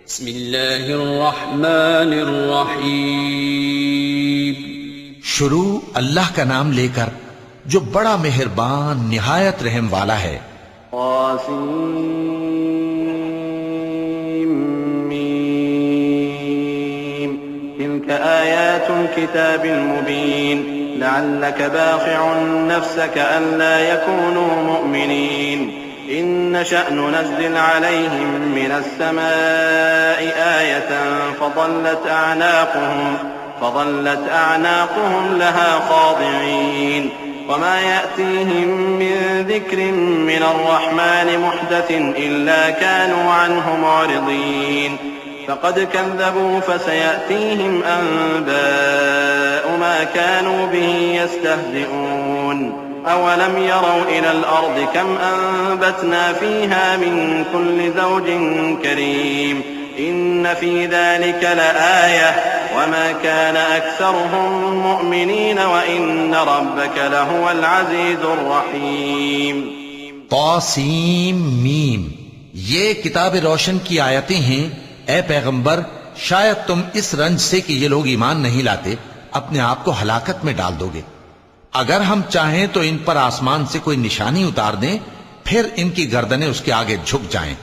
बिस्मिल्लाहिर्रहमानिर्रहीम। शुरू अल्लाह का नाम लेकर जो बड़ा मेहरबान निहायत रहम वाला है। तिल्क आयातुल किताबिल मुबीन लअल्लक बाखिउन नफ्सक अल्ला यकूनू मुअमिनीन इन नशअ नुनज़्ज़िल अलैहिम मिनस समाई आयतन फज़ल्लत अअनाक़ुहुम लहा ख़ादिईन वमा यअतीहिम मिन ज़िक्रिन मिनर रहमान मुहदसिन इल्ला कानू अन्हु मुअरिज़ीन फ़क़द कज़्ज़बू फसयअतीहिम अन्बाअु मा कानू बिही यस्तहज़िऊन अवलम यरौ इलल अर्दि कम अनबतना फ़ीहा मिन कुल्लि ज़ौजिन करीम इन्न फ़ी ज़ालिक लआयह वमा कान अक्सरुहुम मुअमिनीन व इन्न रब्बक लहुवल अज़ीज़ुर रहीम। तौसीम मीम, ये किताब रोशन की आयतें हैं। ए पैगंबर, शायद तुम इस रंज से कि ये लोग ईमान नहीं लाते अपने आप को हलाकत में डाल दोगे। अगर हम चाहें तो इन पर आसमान से कोई निशानी उतार दें, फिर इनकी गर्दनें उसके आगे झुक जाएं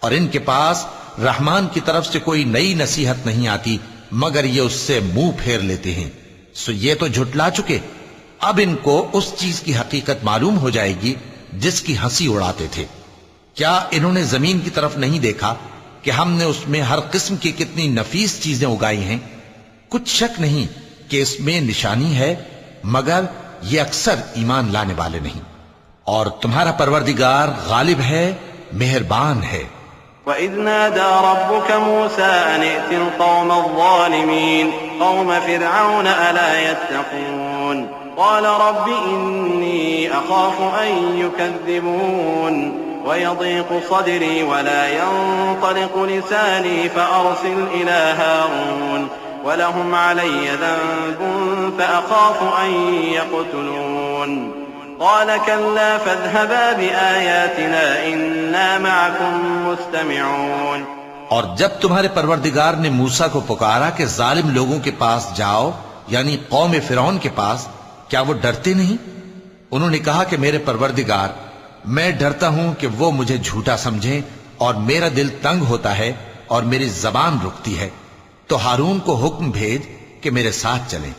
और इनके पास रहमान की तरफ से कोई नई नसीहत नहीं आती मगर ये उससे मुंह फेर लेते हैं। सो ये तो झुटला चुके, अब इनको उस चीज की हकीकत मालूम हो जाएगी जिसकी हंसी उड़ाते थे। क्या इन्होंने जमीन की तरफ नहीं देखा कि हमने उसमें हर किस्म की कितनी नफीस चीजें उगाई हैं? कुछ शक नहीं कि इसमें निशानी है, मगर ये अक्सर ईमान लाने वाले नहीं। और तुम्हारा परवरदिगार गालिब है, मेहरबान है। वइज़ नादा रब्बुक मूसा अन इतिल क़ौमज़ ज़ालिमीन क़ौम फ़िरऔन अला यत्तक़ून क़ाल रब्बि इन्नी अख़ाफ़ु अन युकज़्ज़िबून वयज़ीक़ु सदरी वला यंतलिक़ु लिसानी फ़अरसिल इला हारून वलहुम अलय्य ज़न्बुन फ़अख़ाफ़ु अन यक़्तुलून क़ाल कल्ला फ़ाज़हबा बिआयातिना इन्ना मअकुम मुस्तमिऊन। और जब तुम्हारे परवरदिगार ने मूसा को पुकारा कि जालिम लोगों के पास जाओ, यानी कौम फिरौन के पास, क्या वो डरते नहीं? उन्होंने कहा कि मेरे परवरदिगार, मैं डरता हूं कि वो मुझे झूठा समझें और मेरा दिल तंग होता है और मेरी जबान रुकती है। तो हारून को हुक्म भेज कि मेरे साथ चलें।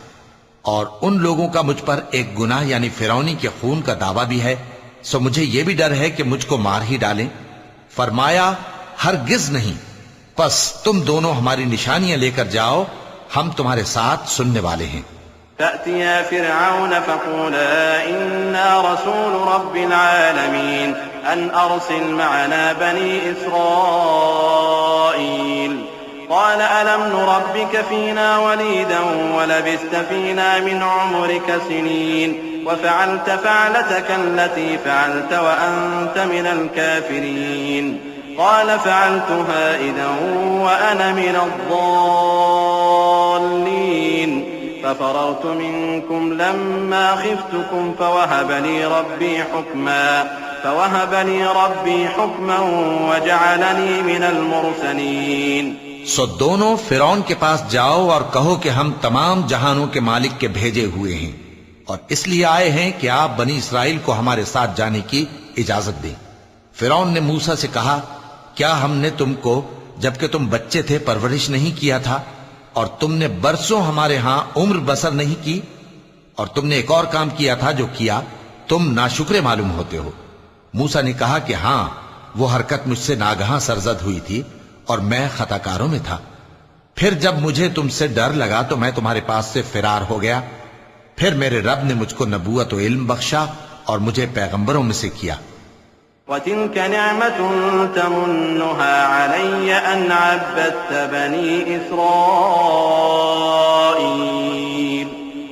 और उन लोगों का मुझ पर एक गुनाह यानी फिरौनी के खून का दावा भी है, सो मुझे यह भी डर है कि मुझको मार ही डालें। फरमाया, हरगिज नहीं, बस तुम दोनों हमारी निशानियां लेकर जाओ, हम तुम्हारे साथ सुनने वाले हैं। फ़अतिया फ़िरऔन फ़क़ूला इन्ना रसूल रब्बिल आलमीन अन अरसिल मअना बनी इस्राईल क़ाल अलम नुरब्बिक फ़ीना वलीदन वलबिस्त फ़ीना मिन उम्रिक सिनीन वफ़अल्त फ़अलतक अल्लती फ़अल्त वअन्त मिनल काफ़िरीन क़ाल फ़अल्तुहा इज़न वअना मिनज़्ज़ाल्लीन फ़फ़ररतु मिनकुम लम्मा ख़िफ़्तुकुम फ़वहब ली रब्बी हुक्मन वजअलनी मिनल मुरसलीन। सो दोनों फिरौन के पास जाओ और कहो कि हम तमाम जहानों के मालिक के भेजे हुए हैं और इसलिए आए हैं कि आप बनी इसराइल को हमारे साथ जाने की इजाजत दें। फिरौन ने मूसा से कहा, क्या हमने तुमको जबकि तुम बच्चे थे परवरिश नहीं किया था और तुमने बरसों हमारे यहां उम्र बसर नहीं की? और तुमने एक और काम किया था जो किया तुम नाशुक्रे मालूम होते हो। मूसा ने कहा कि हां, वो हरकत मुझसे नागहां सरजद हुई थी और मैं खताकारों में था। फिर जब मुझे तुमसे डर लगा तो मैं तुम्हारे पास से फिरार हो गया। फिर मेरे रब ने मुझको नबूवत व इल्म बख्शा और मुझे पैगंबरों में से किया। वतिल्क निअमतुन तमुन्नुहा अलय्य अन अब्बदत बनी इस्राईल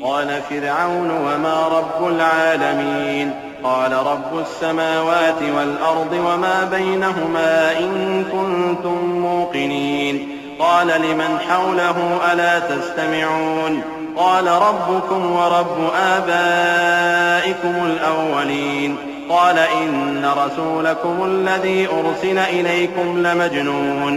क़ाल फ़िरऔन वमा रब्बुल आलमीन क़ाल रब्बुस समावाति वल अर्दि वमा बैनहुमा इन कुन्तुम मूक़िनीन क़ाल लिमन हौलहु अला तस्तमिऊन क़ाल रब्बुकुम व रब्बु आबाइकुमुल अव्वलीन क़ाल इन्न रसूलकुमुल्लज़ी उर्सिल इलैकुम लमजनून।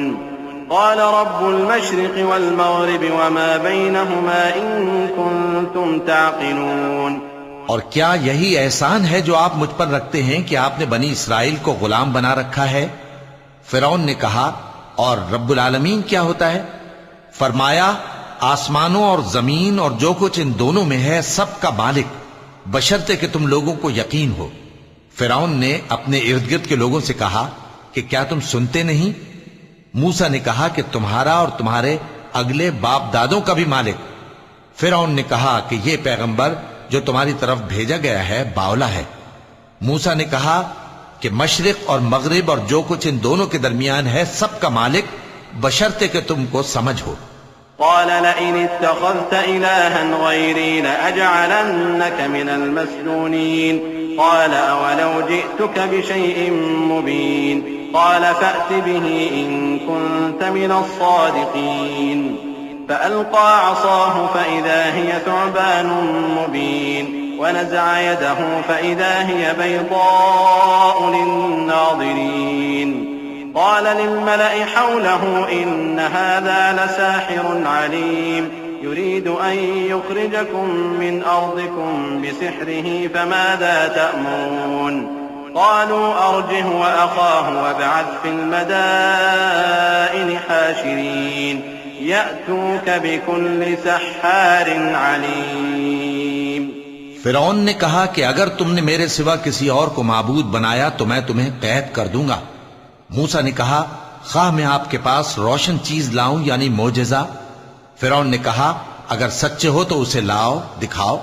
قال رب المشرق والمغرب وما بينهما إن كنتم تعقلون। और क्या यही एहसान है जो आप मुझ पर रखते हैं कि आपने बनी इसराइल को गुलाम बना रखा है? फिरौन ने कहा, और रब्बुल आलमीन क्या होता है? फरमाया, आसमानों और जमीन और जो कुछ इन दोनों में है सब का मालिक, बशर्ते कि तुम लोगों को यकीन हो। फिरौन ने अपने इर्द गिर्द के लोगों से कहा कि क्या तुम सुनते नहीं? मूसा ने कहा कि तुम्हारा और तुम्हारे अगले बाप दादों का भी मालिक। फिरौन ने कहा कि यह पैगंबर जो तुम्हारी तरफ भेजा गया है बावला है। मूसा ने कहा कि मशरिक और मगरिब और जो कुछ इन दोनों के दरमियान है सब का मालिक, बशर्ते कि तुमको समझ हो। قال لئن اتخذت إلها غيري لأجعلنك من المسجونين قال أولو جئتك بشيء مبين قال فأت به إن كنت من الصادقين فألقى عصاه فإذا هي ثعبان مبين ونزع يده فإذا هي بيضاء للناظرين قال للملأ حوله إن هذا لساحر عليم يريد أن يخرجكم من أرضكم بسحره فماذا تأمرون قالوا أرجه وأخاه وابعث في المدائن حاشرين يأتوك بكل سحار عليم। फिरौन ने कहा कि अगर तुमने मेरे सिवा किसी और को माबूद बनाया तो मैं तुम्हें कैद कर दूंगा। मूसा ने कहा, खाह मैं आपके पास रोशन चीज लाऊं यानी मोजेजा? फिरौन ने कहा, अगर सच्चे हो तो उसे लाओ, दिखाओ।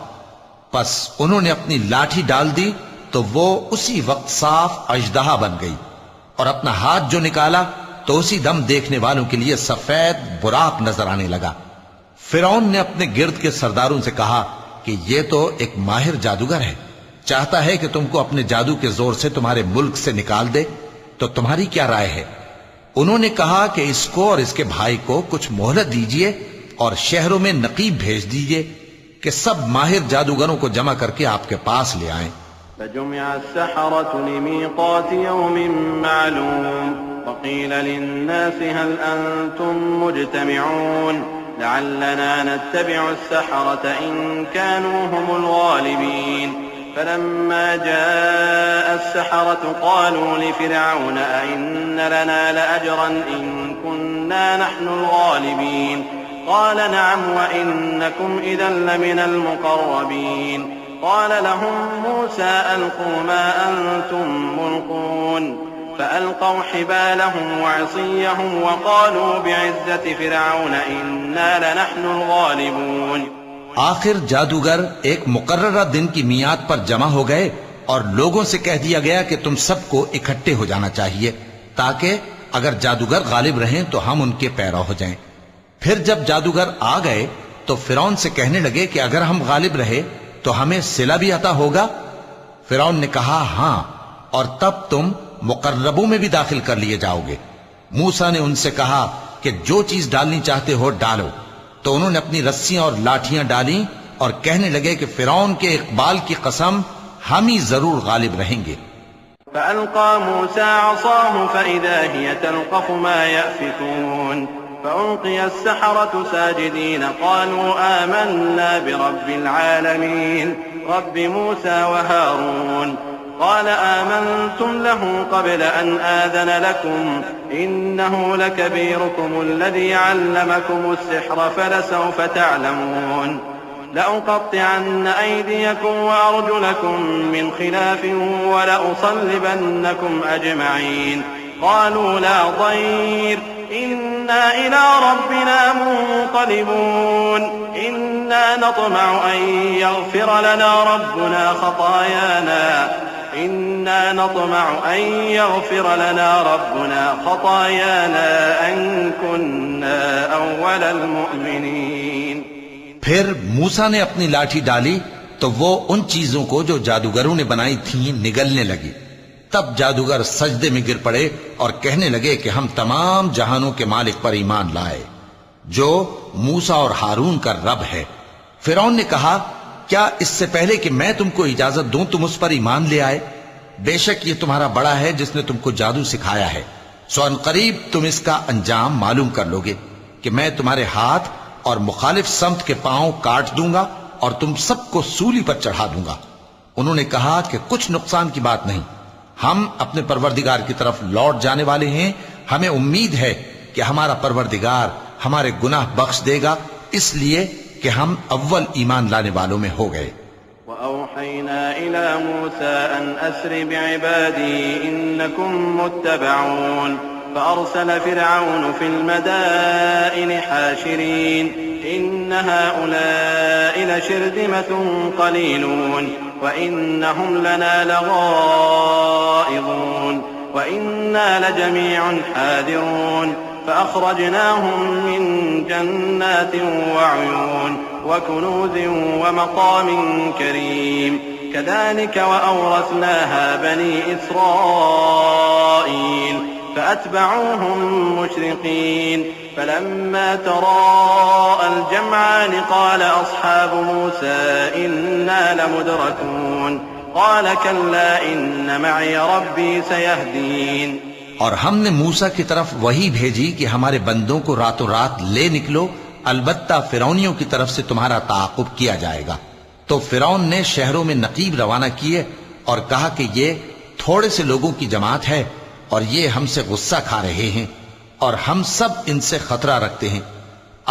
बस उन्होंने अपनी लाठी डाल दी तो वो उसी वक्त साफ अजदहा बन गई, और अपना हाथ जो निकाला तो उसी दम देखने वालों के लिए सफेद बुराक नजर आने लगा। फिरौन ने अपने गिर्द के सरदारों से कहा कि यह तो एक माहिर जादूगर है, चाहता है कि तुमको अपने जादू के जोर से तुम्हारे मुल्क से निकाल दे, तो तुम्हारी क्या राय है? उन्होंने कहा कि इसको और इसके भाई को कुछ मोहलत दीजिए और शहरों में नकीब भेज दीजिए कि सब माहिर जादूगरों को जमा करके आपके पास ले आएं। فجمع السحرة لميقات يوم معلوم وقيل للناس هل أنتم مجتمعون لعلنا نتبع السحرة إن كانوا هم الغالبين فلما جاء السحرة قالوا لفرعون أئن لنا لأجرا إن كنا نحن الغالبين قال نعم وإنكم إذا لمن المقربين قال لهم موسى ألقوا ما أنتم ملقون فألقوا حبالهم وعصيهم وقالوا بعزة فرعون إنا لنحن الغالبون। आखिर जादूगर एक मुकर्ररा दिन की मियाद पर जमा हो गए और लोगों से कह दिया गया कि तुम सबको इकट्ठे हो जाना चाहिए ताकि अगर जादूगर गालिब रहें तो हम उनके पैरा हो जाएं। फिर जब जादूगर आ गए तो फिरौन से कहने लगे कि अगर हम गालिब रहे तो हमें सिला भी अता होगा? फिरौन ने कहा, हां, और तब तुम मुकर्रबों में भी दाखिल कर लिए जाओगे। मूसा ने उनसे कहा कि जो चीज डालनी चाहते हो डालो, तो उन्होंने अपनी रस्सियां और लाठियां डाली और कहने लगे कि फिरौन के इकबाल की कसम हम ही जरूर गालिब रहेंगे। فألقى موسى عصاه فإذا هي تلقف ما يأفكون فألقي السحرة ساجدين قالوا آمنا برب العالمين رب موسى وهارون قال آمنتم له قبل أن آذن لكم إنه لكبيركم الذي علمكم السحر فلسوف تعلمون لأقطعن أيديكم وأرجلكم من خلاف ولأصلبنكم أجمعين قالوا لا ضير إنا إلى ربنا منقلبون إنا نطمع أن يغفر لنا ربنا خطايانا أن كنا أول المؤمنين। फिर मूसा ने अपनी लाठी डाली तो वो उन चीजों को जो जादूगरों ने बनाई थीं निगलने लगी। तब जादूगर सजदे में गिर पड़े और कहने लगे कि हम तमाम जहानों के मालिक पर ईमान लाए जो मूसा और हारून का रब है। फिरौन ने कहा, क्या इससे पहले कि मैं तुमको इजाजत दूं तुम उस पर ईमान ले आए? बेशक ये तुम्हारा बड़ा है जिसने तुमको जादू सिखाया है, सो अनकरीब तुम इसका अंजाम मालूम कर लोगे कि मैं तुम्हारे हाथ और मुखालिफ समत के पांव काट दूंगा और तुम सबको सूली पर चढ़ा दूंगा। उन्होंने कहा कि कुछ नुकसान की बात नहीं, हम अपने परवरदिगार की तरफ लौट जाने वाले हैं। हमें उम्मीद है कि हमारा परवरदिगार हमारे गुनाह बख्श देगा, इसलिए कि हम अव्वल ईमान लाने वालों में हो गए। वअौहैना इला मूसा अन अस्रि बिइबादी इन्नकुम मुत्तबऊन फअरसल फिरऔन फिल मदाइन हाशिरीन इन्न हाउलाइ लशिरदिमतुन कलीलून वइन्नहुम लना लगाइज़ून वइन्ना लजमीउन हादिरून فأخرجناهم من جنات وعيون وكنوز ومقام كريم كذلك وأورثناها بني إسرائيل فأتبعوهم مشرقين فلما تراءى الجمعان قال أصحاب موسى إنا لمدركون قال كلا إن معي ربي سيهدين। और हमने मूसा की तरफ वही भेजी कि हमारे बंदों को रातों रात ले निकलो, अलबत्ता फिरौनियों की तरफ से तुम्हारा ताक़ुब किया जाएगा। तो फिरौन ने शहरों में नकीब रवाना किए और कहा कि ये थोड़े से लोगों की जमात है और ये हमसे गुस्सा खा रहे हैं और हम सब इनसे खतरा रखते हैं।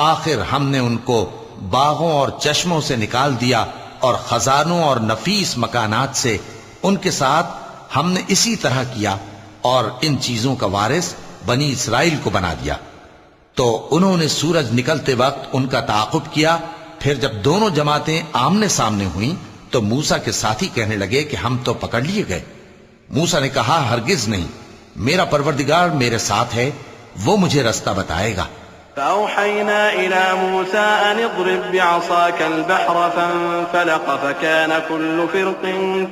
आखिर हमने उनको बागों और चश्मों से निकाल दिया और खजानों और नफीस मकानात से उनके साथ हमने इसी तरह किया और इन चीजों का वारिस बनी इसराइल को बना दिया। तो उन्होंने सूरज निकलते वक्त उनका ताक़ुब किया। फिर जब दोनों जमातें आमने सामने हुई तो मूसा के साथी कहने लगे कि हम तो पकड़ लिए गए। मूसा ने कहा, हरगिज नहीं, मेरा परवरदिगार मेरे साथ है, वो मुझे रास्ता बताएगा। فأوحينا إلى موسى أن اضرب بعصاك البحر فانفلق فكان كل فرق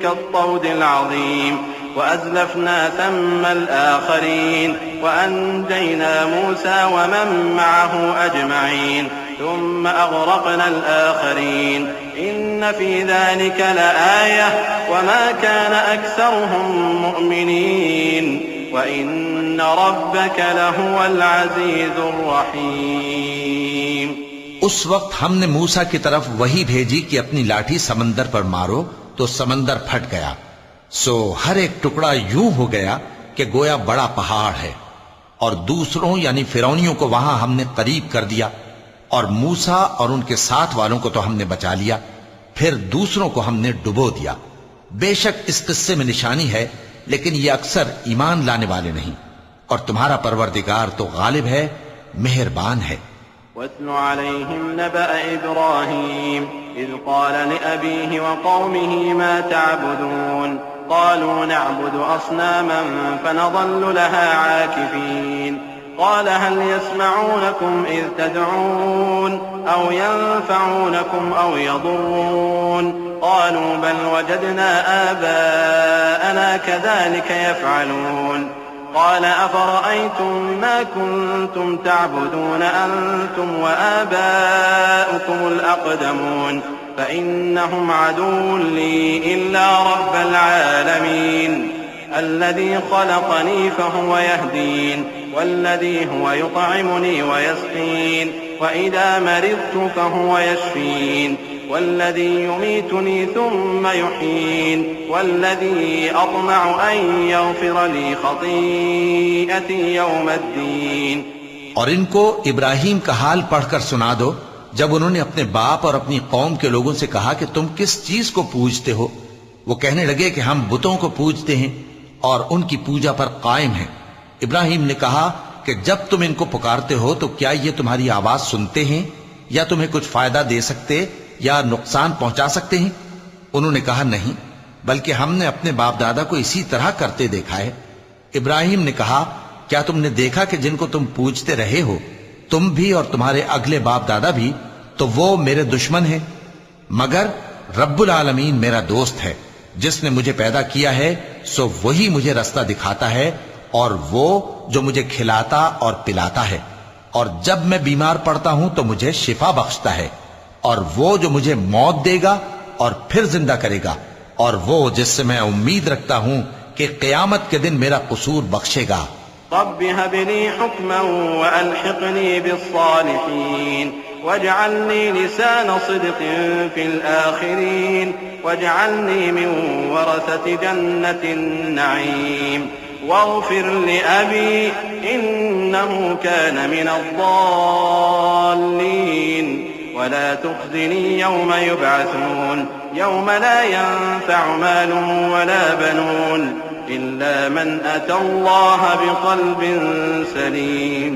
كالطود العظيم وأزلفنا ثم الآخرين وأنجينا موسى ومن معه أجمعين ثم أغرقنا الآخرين إن في ذلك لآية وما كان أكثرهم مؤمنين وإن ربك لهو العزيز الرحيم। उस वक्त हमने मूसा की तरफ वही भेजी कि अपनी लाठी समंदर पर मारो, तो समंदर फट गया। सो हर एक टुकड़ा यूं हो गया कि गोया बड़ा पहाड़ है। और दूसरों यानी फिरौनियों को वहां हमने करीब कर दिया और मूसा और उनके साथ वालों को तो हमने बचा लिया, फिर दूसरों को हमने डुबो दिया। बेशक इस किस्से में निशानी है, लेकिन ये अक्सर ईमान लाने वाले नहीं। और तुम्हारा परवरदिगार तो गालिब है, मेहरबान है। वत्लु अलैहिम नबअ इब्राहीम इज़ क़ाल लिअबीहि व क़ौमिहि मा तअबुदून क़ालू नअबुदु अस्नामन फनज़ल्लु लहा आकिफीन क़ाल हल यस्मऊनकुम इज़ तदऊन औ यंफ़ऊनकुम औ यदुर्रून क़ालू बल वजदना आबाअना कज़ालिक यफ़अलून قال أفرأيتم ما كنتم تعبدون أنتم وآباؤكم الأقدمون فإنهم عدو لي إلا رب العالمين الذي خلقني فهو يهدين والذي هو يطعمني ويسقين وإذا مرضت فهو يشفين والذي يميتني ثم يحيين والذي أطمع أن يغفر لي خطيئتي يوم الدين। और इनको इब्राहिम का हाल पढ़कर सुना दो जब उन्होंने अपने बाप और अपनी कौम के लोगों से कहा कि तुम किस चीज को पूजते हो। वो कहने लगे कि हम बुतों को पूजते हैं और उनकी पूजा पर कायम हैं। इब्राहिम ने कहा कि जब तुम इनको पुकारते हो तो क्या ये तुम्हारी आवाज सुनते हैं या तुम्हें कुछ फायदा दे सकते या नुकसान पहुंचा सकते हैं? उन्होंने कहा, नहीं, बल्कि हमने अपने बाप दादा को इसी तरह करते देखा है। इब्राहिम ने कहा, क्या तुमने देखा कि जिनको तुम पूजते रहे हो, तुम भी और तुम्हारे अगले बाप दादा भी, तो वो मेरे दुश्मन हैं, मगर रब्बुल आलमीन मेरा दोस्त है। जिसने मुझे पैदा किया है सो वही मुझे रास्ता दिखाता है और वो जो मुझे खिलाता और पिलाता है, और जब मैं बीमार पड़ता हूं तो मुझे शिफा बख्शता है, और वो जो मुझे मौत देगा और फिर जिंदा करेगा, और वो जिससे मैं उम्मीद रखता हूं कि क़यामत के दिन मेरा कसूर बख्शेगा। रब्बि हब ली हुक्मन व अल्हिक़नी बिस्सालिहीन वजअलनी लिसान सिद्क़िन फिल आखिरीन वजअलनी मिन वरसति जन्नतिन नईम वग़फ़िर लिअबी इन्नहु कान मिनद्दाल्लीन वला तुख़ज़िनी यौम युबअसून यौम ला यंफ़अु मालुन वला बनून इल्ला मन अतल्लाह बिक़ल्बिन सलीम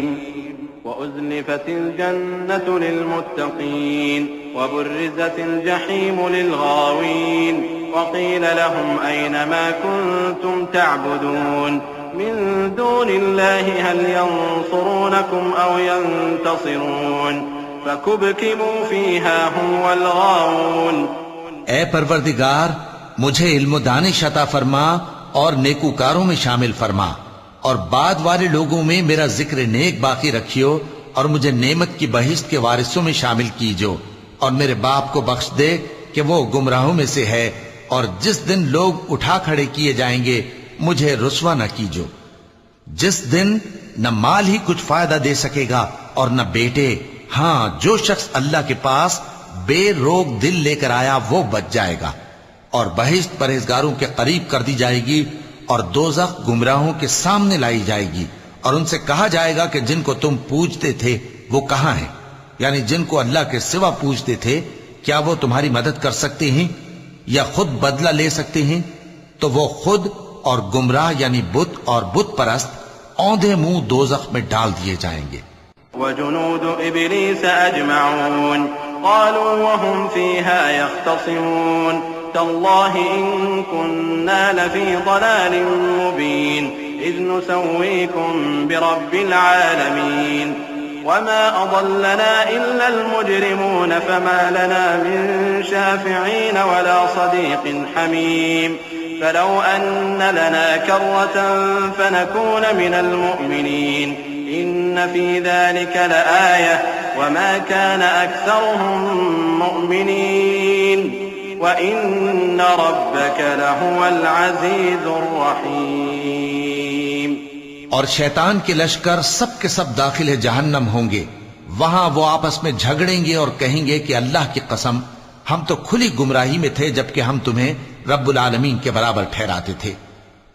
वउज़्लिफ़तिल जन्नतु लिलमुत्तक़ीन वबुर्रिज़तिल जहीम लिलगावीन वक़ील लहुम ऐन मा कुन्तुम तअबुदून मिन दूनिल्लाहि हल यंसुरूनकुम औ यंतसिरून फकुबकिबू फ़ीहा हुम वल गावून। ए परवरदिगार, मुझे इल्म दानिश अता फरमा और नेकूकारों में शामिल फरमा और बाद वाले लोगों में मेरा जिक्र नेक बाकी रखियो और मुझे नेमत की बहिश्त के वारिसों में शामिल कीजो और मेरे बाप को बख्श दे कि वो गुमराहों में से है और जिस दिन लोग उठा खड़े किए जाएंगे मुझे रुस्वा न कीजो, जिस दिन न माल ही कुछ फायदा दे सकेगा और न बेटे। हाँ, जो शख्स अल्लाह के पास बेरोग दिल लेकर आया वो बच जाएगा और बहिश्त परहेजगारों के करीब कर दी जाएगी और दोज़ख गुमराहों के सामने लाई जाएगी और उनसे कहा जाएगा कि जिनको तुम पूजते थे वो कहां हैं, यानी जिनको अल्लाह के सिवा पूजते थे, क्या वो तुम्हारी मदद कर सकते हैं या खुद बदला ले सकते हैं? तो वो खुद और गुमराह यानी बुत और बुत परस्त औंधे मुंह दोज़ख में डाल दिए जाएंगे। वजुनूद इब्लीस अजमऊन क़ालू वहुम फ़ीहा यख़्तसिमून तल्लाहि इन कुन्ना लफ़ी ज़लालिन मुबीन इज़ नुसव्वीकुम बिरब्बिल आलमीन वमा अज़ल्लना इल्लल मुजरिमून फमा लना मिन शाफ़िईन वला सदीक़िन हमीम फलौ अन्न लना कर्रतन फनकून मिनल मुअमिनीन इन्न फ़ी ज़ालिका लआयह वमा कान अक्सरुहुम मुअमिनीन व इन्न रब्बक लहुवल अज़ीज़ुर रहीम। और शैतान के लश्कर सब के सब दाखिल जहन्नम होंगे। वहां वो आपस में झगड़ेंगे और कहेंगे कि अल्लाह की कसम, हम तो खुली गुमराही में थे जबकि हम तुम्हें रब्बुल आलमीन के बराबर ठहराते थे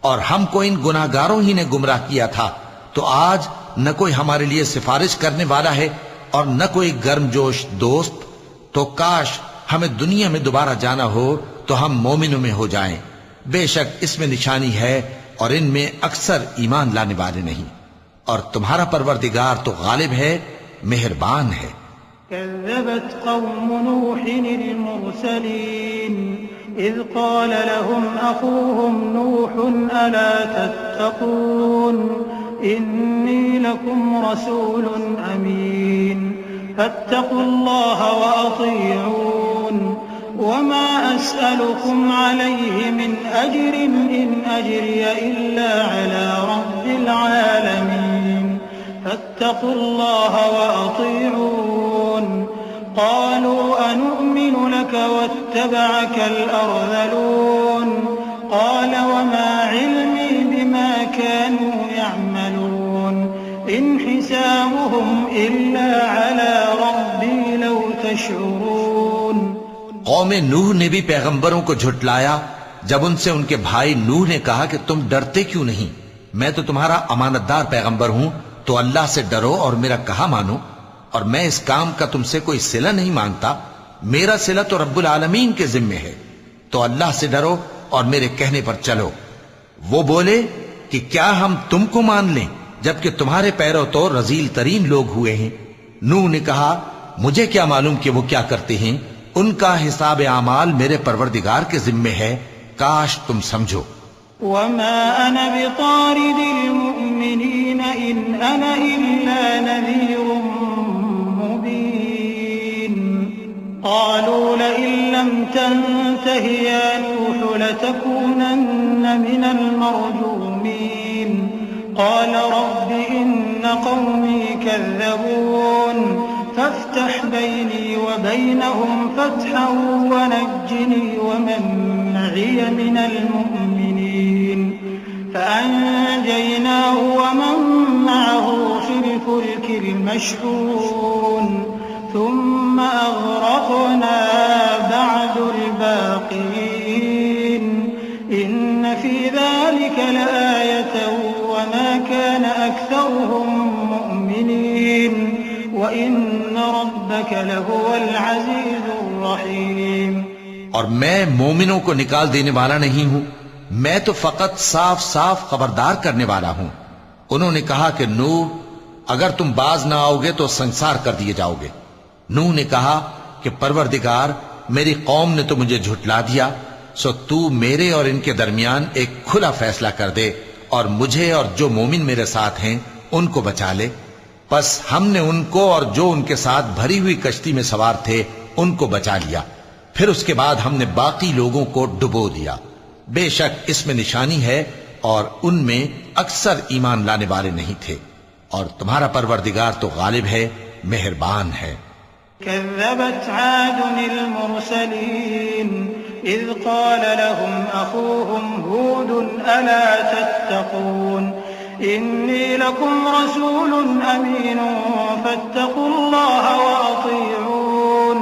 और हमको इन गुनाहगारों ही ने गुमराह किया था। तो आज न कोई हमारे लिए सिफारिश करने वाला है और न कोई गर्मजोश दोस्त। तो काश हमें दुनिया में दोबारा जाना हो तो हम मोमिनों में हो जाएं। बेशक इसमें निशानी है और इनमें अक्सर ईमान लाने वाले नहीं। और तुम्हारा परवरदिगार तो गालिब है, मेहरबान है। कज़्ज़बत क़ौम नूहिन अल-मुरसलीन इज़ क़ाल लहुम अख़ूहुम नूहुन अला तत्तक़ून इन्नी लकुम रसूलुन अमीन फत्तक़ुल्लाह व अतीऊन वमा अस्अलुकुम अलैहि मिन अज्रिन इन अज्रिय इल्ला अला रब्बिल आलमीन फत्तक़ुल्लाह व अतीऊन क़ालू अनु'मिनु लक वत्तबअकल अर्ज़लून क़ाल वमा इल्मी बिमा कानू यअमलून इन हिसाबुहुम इल्ला अला रब्बी लौ तशउरून। कौम नूह ने भी पैगंबरों को झुटलाया जब उनसे उनके भाई नूह ने कहा कि तुम डरते क्यों नहीं, मैं तो तुम्हारा अमानतदार पैगंबर हूं, तो अल्लाह से डरो और मेरा कहा मानो, और मैं इस काम का तुमसे कोई सिला नहीं मांगता, मेरा सिला तो रब्बुल आलमीन के जिम्मे है, तो अल्लाह से डरो और मेरे कहने पर चलो। वो बोले कि क्या हम तुमको मान लें जबकि तुम्हारे पैरों तो रजील तरीन लोग हुए हैं। नूह ने कहा, मुझे क्या मालूम कि वो क्या करते हैं, उनका हिसाब आमाल मेरे परवरदिगार के जिम्मे है, काश तुम समझो। वमा अना बितारिदिल मुमिनीन इन अना इल्ला नज़ीरुम मुबीन क़ालू लइन लम तंतहि या नूह लतकूनन्न मिनल मरजूमीन क़ाल रब्बि इन्न क़ौमी कज़्ज़बून फफ्तह बैनी व बैनहुम फ़त्हन वनज्जिनी वमन मዒय मिनल मुमिनीन फ़अन्जयनाहु वमन الفلك المشحون ثم أغرقنا بعد الباقين إن في ذلك لآية وما كان أكثرهم مؤمنين وإن ربك لهو العزيز الرحيم। और मैं मोमिनों को निकाल देने वाला नहीं हूं, मैं तो फकत साफ साफ खबरदार करने वाला हूं। उन्होंने कहा कि नूह, अगर तुम बाज ना आओगे तो संसार कर दिए जाओगे। नूह ने कहा कि परवरदिगार, मेरी कौम ने तो मुझे झुठला दिया, सो तू मेरे और इनके दरमियान एक खुला फैसला कर दे और मुझे और जो मोमिन मेरे साथ हैं उनको बचा ले। बस हमने उनको और जो उनके साथ भरी हुई कश्ती में सवार थे उनको बचा लिया। फिर उसके बाद हमने बाकी लोगों को डुबो दिया। बेशक इसमें निशानी है और उनमें अक्सर ईमान लाने वाले नहीं थे, और तुम्हारा परवरदिगार तो गालिब है, मेहरबान है। كذبت عاد المرسلين إذ قال لهم أخوهم هود ألا تتقون إني لكم رسول أمين فاتقوا الله وأطيعون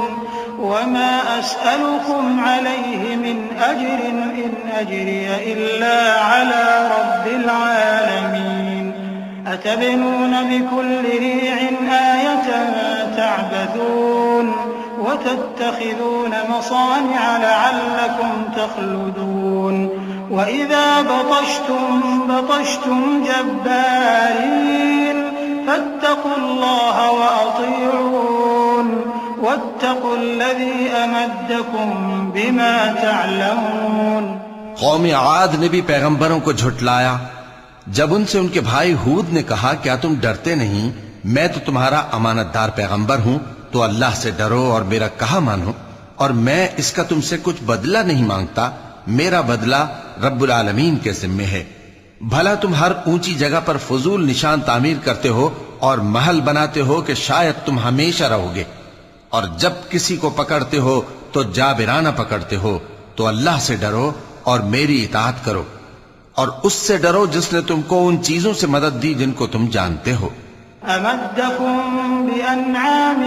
وما أسألكم عليه من أجر إن أجري إلا على رب العالمين أتبنون بكل ريع آية تعبثون وتتخذون مصانع لعلكم تخلدون وإذا بطشتم جبارين فاتقوا الله وأطيعون واتقوا الذي أمدكم بما تعلمون। कौम आद ने भी पैगंबरों को झुठलाया जब उनसे उनके भाई हूद ने कहा, क्या तुम डरते नहीं, मैं तो तुम्हारा अमानतदार पैगंबर हूं, तो अल्लाह से डरो और मेरा कहा मानो, और मैं इसका तुमसे कुछ बदला नहीं मांगता, मेरा बदला रब्बुल आलमीन के जिम्मे है। भला तुम हर ऊंची जगह पर फजूल निशान तामीर करते हो और महल बनाते हो कि शायद तुम हमेशा रहोगे, और जब किसी को पकड़ते हो तो जाबिराना पकड़ते हो, तो अल्लाह से डरो और मेरी इताअत करो, और उससे डरो जिसने तुमको उन चीजों से मदद दी जिनको तुम जानते हो। अमद्दकुम बिअनआम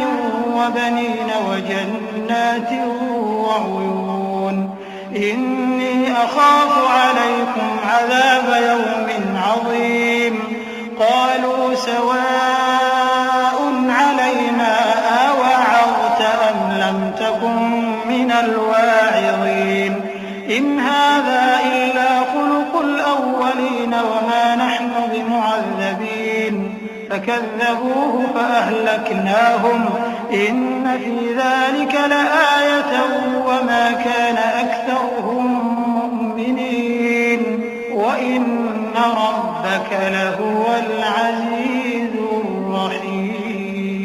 वबनीन वजन्नात वउयून इन्नी अखाफु अलैकुम अज़ाब यौमिन अज़ीम क़ालू सवाउन अलैना अवअज़त अम लम तकुन मिनल वाइज़ीन इन हाज़ा इल्ला खुलुकुल अव्वलीन वमा नहनु बिमुअज़्ज़बीन فكذبوه فأهلكناهم إن في ذلك لآية وما كان أكثرهم مؤمنين وإن ربك لهو العزيز الرحيم।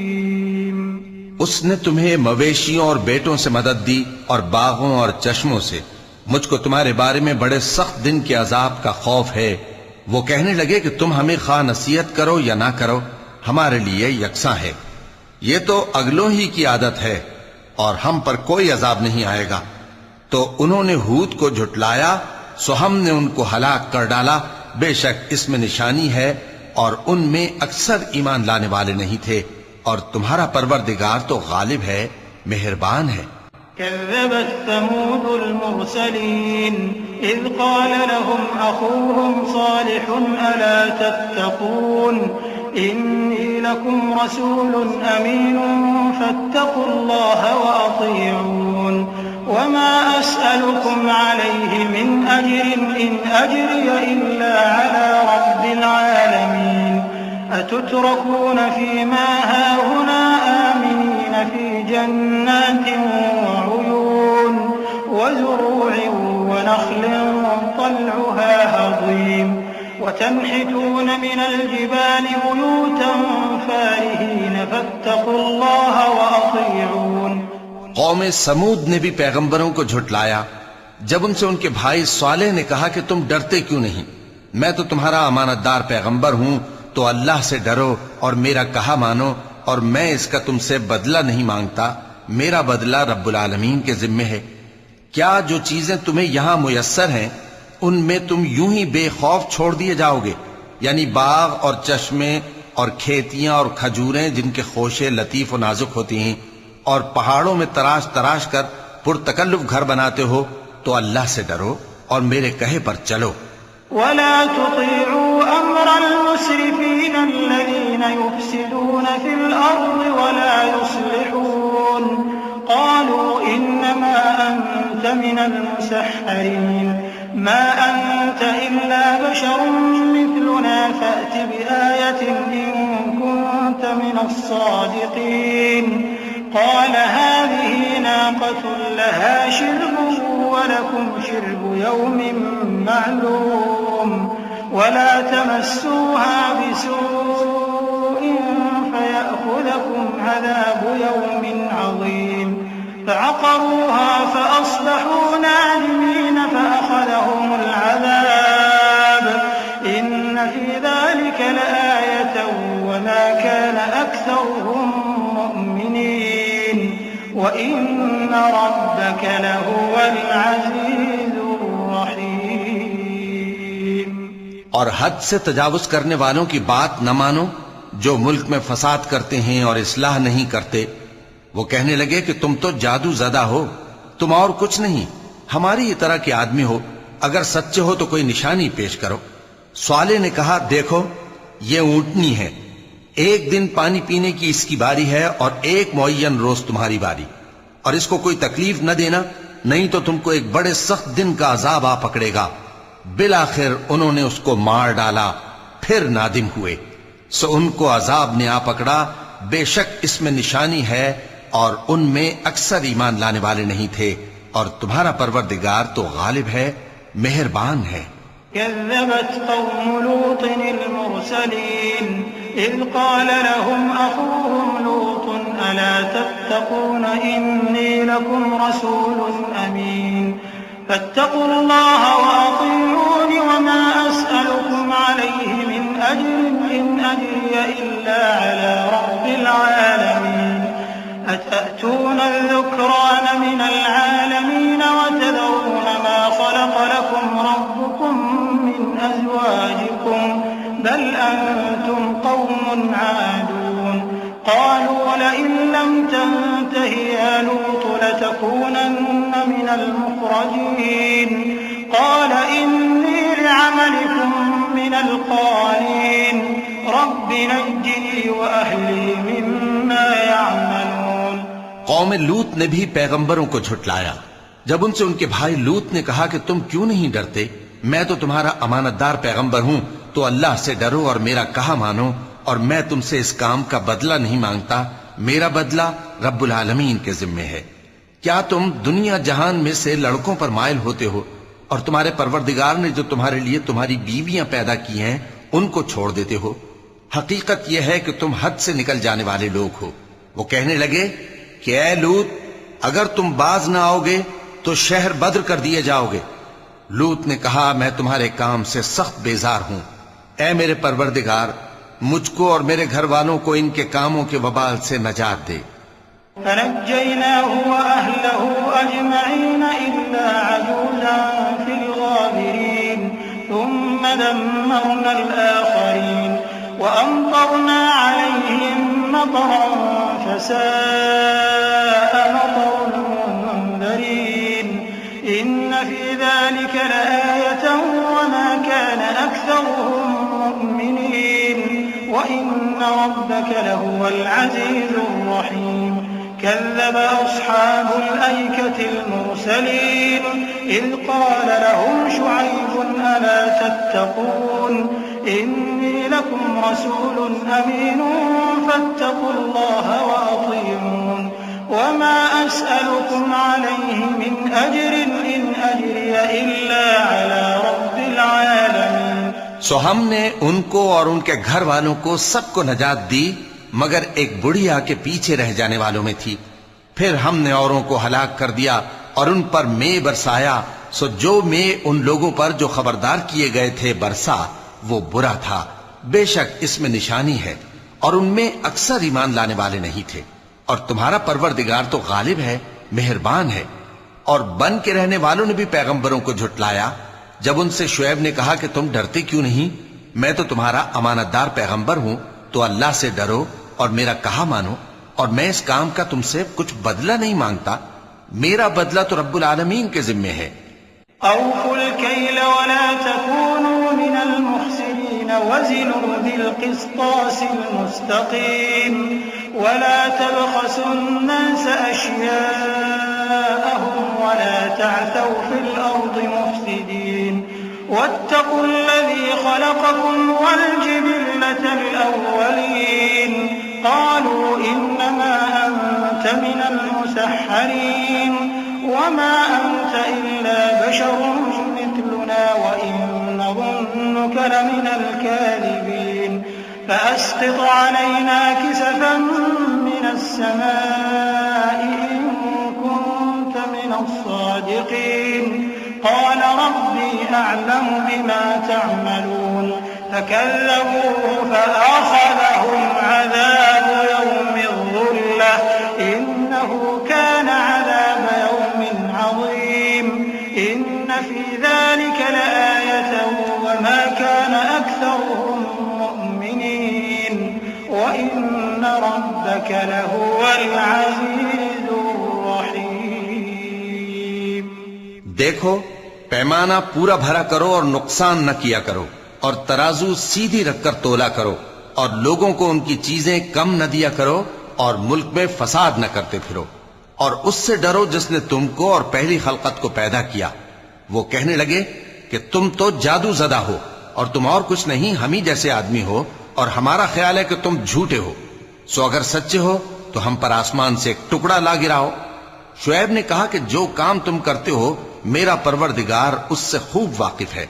उसने तुम्हें मवेशियों और बेटों से मदद दी और बागों और चश्मों से। मुझको तुम्हारे बारे में बड़े सख्त दिन के अजाब का खौफ है। वो कहने लगे कि तुम हमें खा नसीहत करो या ना करो, हमारे लिए यकसा है। ये तो अगलों ही की आदत है और हम पर कोई अजाब नहीं आएगा। तो उन्होंने हूद को झुटलाया, सो हमने उनको हलाक कर डाला। बेशक इसमें निशानी है और उनमें अक्सर ईमान लाने वाले नहीं थे, और तुम्हारा परवरदिगार तो गालिब है, मेहरबान है। كذبت ثمود المرسلين إذ قال لهم أخوهم صالح ألا تتقون إني لكم رسول أمين فاتقوا الله وأطيعون وما أسألكم عليه من أجر إن أجري إلا على رب العالمين أتتركون فيما هاهنا آمنين في جنات وعيون وزروع ونخل طلعها هضيم وتنحتون من الجبال بيوتا فارهين فاتقوا الله وأطيعون। कौम समूद ने भी पैगंबरों को झुटलाया जब उनसे उनके भाई सालेह ने कहा कि तुम डरते क्यों नहीं, मैं तो तुम्हारा अमानतदार पैगंबर हूं, तो अल्लाह से डरो और मेरा कहा मानो, और मैं इसका तुमसे बदला नहीं मांगता, मेरा बदला रब्बुल आलमीन के जिम्मे है। क्या जो चीजें तुम्हें यहां मुयस्सर हैं उनमें तुम यूं ही बेखौफ छोड़ दिए जाओगे, यानी बाग और चश्मे और खेतियां और खजूरें जिनके खोशे लतीफ और नाजुक होती हैं, और पहाड़ों में तराश तराश कर पुरतकल्लुफ घर बनाते हो, तो अल्लाह से डरो और मेरे कहे पर चलो। वला तुतीउ अम्रल मुस्रिफीन अल्लज़ीन युफ्सिदून फिल अर्ज़ि वला युस्लिहून क़ालू इन्नमा अंत मिनल मुसहहरीन मा अंत इल्ला बशरुम मिथलुना फ़अति बिआयतिन इन कुन्त मिनस सादिक़ीन क़ाल हाज़िही नाक़तुन लहा शिर्बुन वलकुम शिर्बु यौमिन मालूम वला तमस्सूहा बिसूइन फयअख़ुज़कुम अज़ाबु यौमिन अज़ीम फअक़रूहा फअस्बहू नादिमीन फअख़ज़हुमुल अज़ाब इन्न फ़ी ज़ालिक लआयतन वमा कान अक्सरुहुम मुअ्मिनीन वइन्न रब्बक लहुवल अज़ीज़ुर रहीम। और हद से तजावुज करने वालों की बात न मानो, जो मुल्क में फसाद करते हैं और इस्लाह नहीं करते। वो कहने लगे कि तुम तो जादू ज़दा हो, तुम और कुछ नहीं, हमारी तरह के आदमी हो, अगर सच्चे हो तो कोई निशानी पेश करो। स्वाले ने कहा, देखो ये ऊंटनी है, एक दिन पानी पीने की इसकी बारी है और एक मुअय्यन रोज तुम्हारी बारी, और इसको कोई तकलीफ न देना, नहीं तो तुमको एक बड़े सख्त दिन का अजाब आ पकड़ेगा। बिलाखिर उन्होंने उसको मार डाला, फिर नादिम हुए, सो उनको अजाब ने आ पकड़ा। बेशक इसमें निशानी है और उनमें अक्सर ईमान लाने वाले नहीं थे, और तुम्हारा परवरदिगार तो गालिब है, मेहरबान है। कज़्ज़बत क़ौमु लूतिन अल-मुरसलीन इज़ क़ाल लहुम अख़ूहुम लूतुन अला तत्तक़ून इन्नी लकुम रसूलुन अमीन फत्तक़ुल्लाह व अतीऊनी वमा अस्अलुकुम अलैहि मिन अज्रिन इन अज्रिय इल्ला अला रब्बिल आलमीन अतअतून अज़्ज़ुक्रान मिनल आलमीन वतज़रून मा ख़लक़ लकुम रब्बुकुम मिन अज़वाजिकुम बल अंतुम क़ौमुन आदून क़ालू लइन लम तंतहि या लूत लतकूनन्न मिनल मुख़रजीन क़ाल इन्नी लिअमलिकुम मिनल क़ालीन रब्बि नज्जिनी व अहली मिम्मा यअमलून। कौम लूत ने भी पैगंबरों को झुटलाया। जब उनसे उनके भाई लूत ने कहा कि तुम क्यों नहीं डरते, मैं तो तुम्हारा अमानतदार पैगंबर हूं, तो अल्लाह से डरो और मेरा कहा मानो, और मैं तुमसे इस काम का बदला नहीं मांगता, मेरा बदला रब्बुल आलमीन के जिम्मे है। क्या तुम दुनिया जहान में से लड़कों पर माइल होते हो, और तुम्हारे परवरदिगार ने जो तुम्हारे लिए तुम्हारी बीवियां पैदा की हैं उनको छोड़ देते हो? हकीकत यह है कि तुम हद से निकल जाने वाले लोग हो। वो कहने लगे कि ऐ लूत, अगर तुम बाज ना आओगे तो शहर बद्र कर दिए जाओगे। लूत ने कहा, मैं तुम्हारे काम से सख्त बेजार हूं। ऐ मेरे परवरदिगार, मुझको और मेरे घर वालों को इनके कामों के वबाल से नजात दे। फनज्जयनाहु व अहलहु अजमईन इल्ला अजूज़न फिल गाबिरीन थुम्मा दम्मरनल आखरीन व अमतरना अलैहिम मतरन फसाअ मतरुल मुंज़रीन इन्न फी ज़ालिका लआयतन व मा कान अक्सरुहुम मुमिनीन व इन्न रब्बक लहुवल अज़ीज़ुर रहीम। كذب أصحاب الأيكة المرسلين إذ قال لهم شعيب ألا تتقون إني لكم رسول أمين فاتقوا الله وأطيعون وما أسألكم عليه من أجر إن أجري إلا على رب العالمين। सो हमने उनको और उनके घर वालों को सबको नजात दी, मगर एक बुढ़िया के पीछे रह जाने वालों में थी। फिर हमने औरों को हलाक कर दिया और उन पर मे बरसाया। सो जो मे उन लोगों पर जो खबरदार किए गए थे बरसा, वो बुरा था। बेशक इसमें निशानी है और उनमें अक्सर ईमान लाने वाले नहीं थे। और तुम्हारा परवरदिगार तो गालिब है, मेहरबान है। और बन के रहने वालों ने भी पैगंबरों को झुटलाया। जब उनसे शुएब ने कहा कि तुम डरते क्यों नहीं, मैं तो तुम्हारा अमानतदार पैगंबर हूं, तो अल्लाह से डरो और मेरा कहा मानो, और मैं इस काम का तुमसे कुछ बदला नहीं मांगता, मेरा बदला तो रब्बुल आलमीन के जिम्मे है। औफुल कैल वला तकूनू मिनल मुख्सिरीन वज़िनू बिल क़िस्तासिल मुस्तक़ीम वला तबख़सुन नास अश्याअहुम वला तअसौ फिल अर्दि मुफ़्सिदीन वत्तक़ुल्लज़ी ख़लक़कुम वल जिबिल्लतल अव्वलीन क़ालू इन्नमा अंत मिनल मुसह्हरीन वमा अंत इल्ला बशरुम मिथलुना व इन नज़ुन्नुक लमिनल काज़िबीन फ़अस्क़ित अलैना किसफ़न मिनस समाइ इन कुन्त मिनस सादिक़ीन क़ाल रब्बी अअलमु बिमा तअमलून फकज़्ज़बूहु फअख़ज़हुम अज़ाबु यौमिज़ ज़ुल्लह इन्नहु कान अज़ाब यौमिन अज़ीम इन्न फ़ी ज़ालिक लआयतन वमा कान अक्सरुहुम मुअ्मिनीन व इन्न रब्बक लहुवल अज़ीज़ुर रहीम। देखो, पैमाना पूरा भरा करो और नुकसान न किया करो, और तराजू सीधी रखकर तोला करो, और लोगों को उनकी चीजें कम न दिया करो, और मुल्क में फसाद न करते फिरो, और उससे डरो जिसने तुमको और पहली खलकत को पैदा किया। वो कहने लगे कि तुम तो जादू ज़दा हो और तुम और कुछ नहीं, हम ही जैसे आदमी हो, और हमारा ख्याल है कि तुम झूठे हो। सो अगर सच्चे हो तो हम पर आसमान से एक टुकड़ा ला गिराओ। शुएब ने कहा कि जो काम तुम करते हो मेरा परवरदिगार उससे खूब वाकिफ है।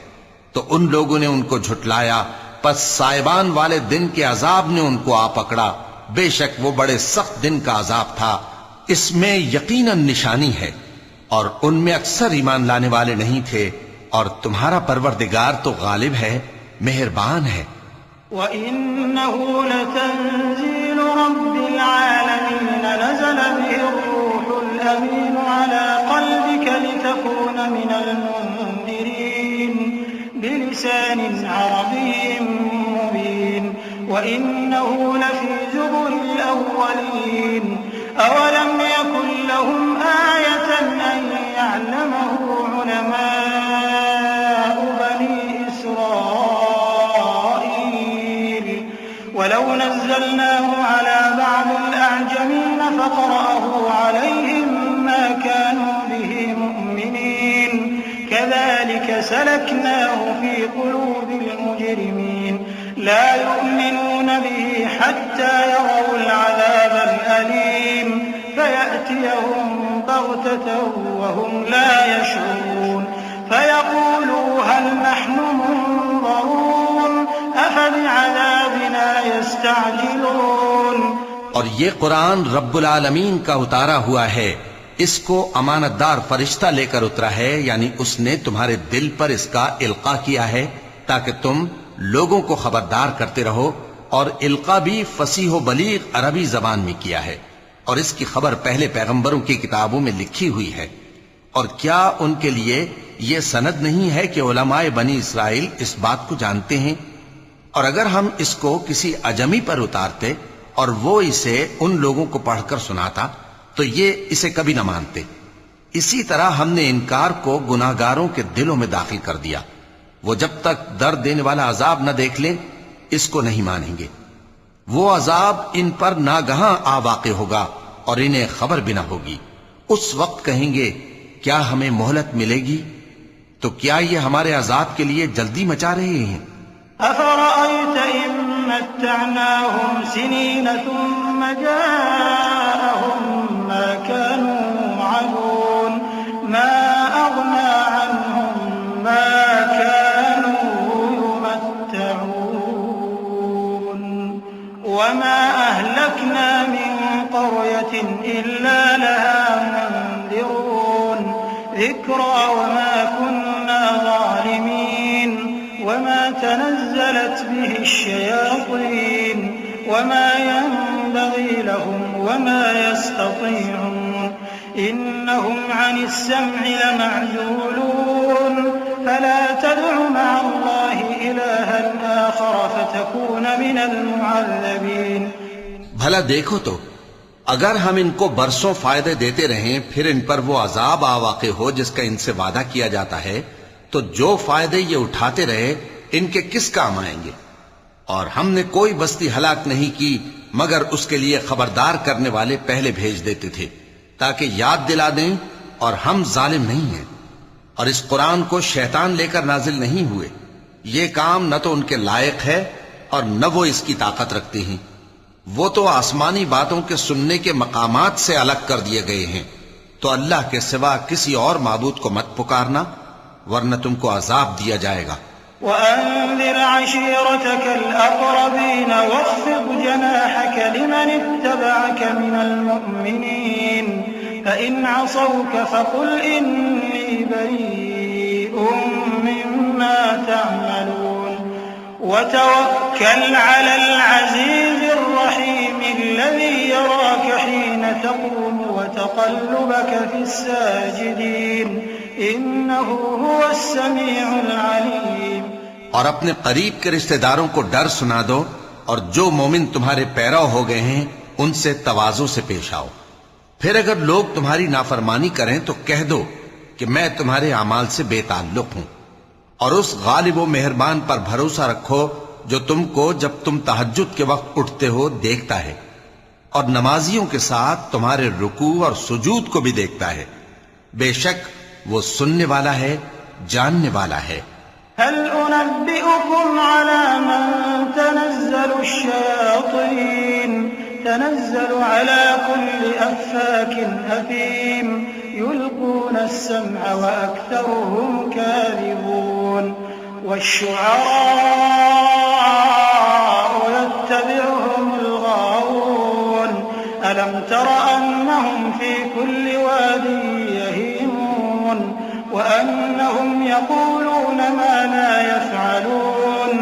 तो उन लोगों ने उनको झुटलाया, पस साइबान वाले दिन के अजाब ने उनको आ पकड़ा। बेशक वो बड़े सख्त दिन का अजाब था, इसमें यकीनन निशानी है, और उनमें अक्सर ईमान लाने वाले नहीं थे। और तुम्हारा परवरदिगार तो गालिब है, मेहरबान है। वइन्नहु लतंजीलु रब्बिल आलमीन नज़ल बिहिर रूहुल अमीन अला क़ल्बिक लितकून मिनल मुन्ज़िरीन बिलिसानिन अरबिय्यिन मुबीन वइन्नहु लफ़ी ज़ुबुरिल अव्वलीन अवलम यकुन लहुम आयतन अन यअलमहु उलमाउ बनी इस्राईल वलौ नज़्ज़लनाहु अला बअदिल अअजमीन फ़क़रअहु अलैहिम मा कानू बिही मुअ्मिनीन कज़ालिक सलक्नाहु फ़ी क़ुलूबिल मुजरिमीन ला यु'मिनून बिही हत्ता यरौल अज़ाबल अलीम फयअतियहुम बग़ततन वहुम ला यशऊरून फयक़ूलू हल नहनु मुनज़रून अफ़बिअज़ाबिना यस्तअजिलून। और ये कुरान रब्बुल आलमीन का उतारा हुआ है, इसको अमानतदार फरिश्ता लेकर उतरा है, यानी उसने तुम्हारे दिल पर इसका इल्का किया है ताकि तुम लोगों को खबरदार करते रहो। और इल्का भी फसीह व बलीग अरबी जबान में किया है, और इसकी खबर पहले पैगंबरों की किताबों में लिखी हुई है। और क्या उनके लिए यह सनद नहीं है कि उलमाए बनी इसराइल इस बात को जानते हैं? और अगर हम इसको किसी अजमी पर उतारते और वो इसे उन लोगों को पढ़कर सुनाता तो ये इसे कभी न मानते। इसी तरह हमने इनकार को गुनाहगारों के दिलों में दाखिल कर दिया। वो जब तक दर्द देने वाला अजाब न देख लें इसको नहीं मानेंगे। वो अजाब इन पर नागहां आ वाक़े होगा और इन्हें खबर भी न होगी। उस वक्त कहेंगे क्या हमें मोहलत मिलेगी? तो क्या ये हमारे अजाब के लिए जल्दी मचा रहे हैं? अफ़रअयत इम मत्तअनाहुम सिनीन थुम्म जाअहुम मा कानू युअदून मा अग़ना अन्हुम मा कानू युमत्तऊन वमा अहलकना मिन क़रयतिन इल्ला लहा मुन्ज़िरून ज़िक्रा वमा कुन्ना ज़ालिमीन वमा तनज़्ज़लत बिहि अश्शयातीन वमा यंबग़ी लहुम वमा यस्ततीऊन इन्नहुम अनिस्सम'i लमअज़ूलून फला तदउ मअ अल्लाहि इलाहन आखर फतकून मिनल मुअज़्ज़बीन। भला देखो तो, अगर हम इनको बरसों फायदे देते रहें, फिर इन पर वो अजाब आ वाक़े हो जिसका इनसे वादा किया जाता है, तो जो फायदे ये उठाते रहे इनके किस काम आएंगे। और हमने कोई बस्ती हलाक नहीं की मगर उसके लिए खबरदार करने वाले पहले भेज देते थे, ताकि याद दिला दें, और हम जालिम नहीं हैं। और इस कुरान को शैतान लेकर नाजिल नहीं हुए। ये काम न तो उनके लायक है और न वो इसकी ताकत रखते हैं। वो तो आसमानी बातों के सुनने के मकामात से अलग कर दिए गए हैं। तो अल्लाह के सिवा किसी और माबूद को मत पुकारना, वरना तुमको अजाब दिया जाएगा। वअन्ज़िर अशीरतकल अक़रबीन वख़्फ़िज़ जनाहक लिमन इत्तबअक मिनल मुअ्मिनीन फ़इन असौक फ़क़ुल इन्नी बरीउम मिम्मा तअमलून वतवक्कल अलल अज़ीज़िर रहीम अल्लज़ी यराक हीन तक़ूम वतक़ल्लुबक फ़िस्साजिदीन इन्नहु हुवस समीउल अलीम। और अपने करीब के रिश्तेदारों को डर सुना दो, और जो मोमिन तुम्हारे पैरव हो गए हैं उनसे तवाज़ु से पेश आओ। फिर अगर लोग तुम्हारी नाफरमानी करें तो कह दो कि मैं तुम्हारे अमाल से बेताल्लुक हूं। और उस गालिब व मेहरबान पर भरोसा रखो जो तुमको जब तुम तहज्जुद के वक्त उठते हो देखता है, और नमाजियों के साथ तुम्हारे रुकू और सुजूद को भी देखता है। बेशक वो सुनने वाला है, जानने वाला है। हल उनब्बिउकुम अला मन तनज़्ज़लु अश्शयातीन तनज़्ज़लु अला कुल्लि अफ़्फ़ाकिन असीम युल्क़ून अस्समअ व अक्सरुहुम काज़िबून वश्शुअराउ यत्तबिउहुमुल गावून अलम तर अन्नहुम फ़ी कुल्लि वादिन यहीमून व अन्नहुम यक़ूलून मा ला यफ़अलून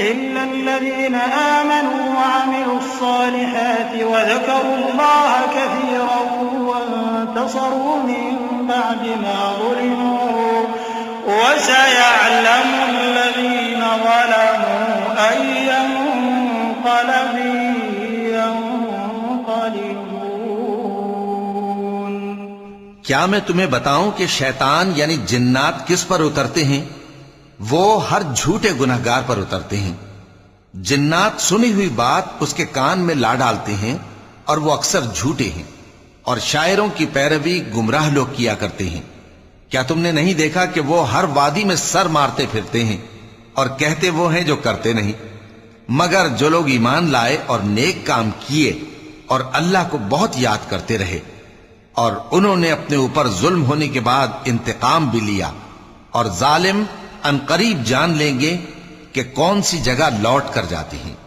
इल्ला अल्लज़ीना आमनू व अमिलुस्सालिहाति व ज़करुल्लाह कसीरन वंतसरू मिन बअदि मा ज़ुलिमू व सयअलमु अल्लज़ीना ज़लमू अय्य मुन्क़लबिन क्या मैं तुम्हें बताऊं कि शैतान यानी जिन्नात किस पर उतरते हैं? वो हर झूठे गुनहगार पर उतरते हैं। जिन्नात सुनी हुई बात उसके कान में ला डालते हैं और वो अक्सर झूठे हैं, और शायरों की पैरवी गुमराह लोग किया करते हैं। क्या तुमने नहीं देखा कि वो हर वादी में सर मारते फिरते हैं और कहते वो हैं जो करते नहीं। मगर जो लोग ईमान लाए और नेक काम किए और अल्लाह को बहुत याद करते रहे, और उन्होंने अपने ऊपर जुल्म होने के बाद इंतकाम भी लिया, और जालिम अनकरीब जान लेंगे कि कौन सी जगह लौट कर जाती हैं।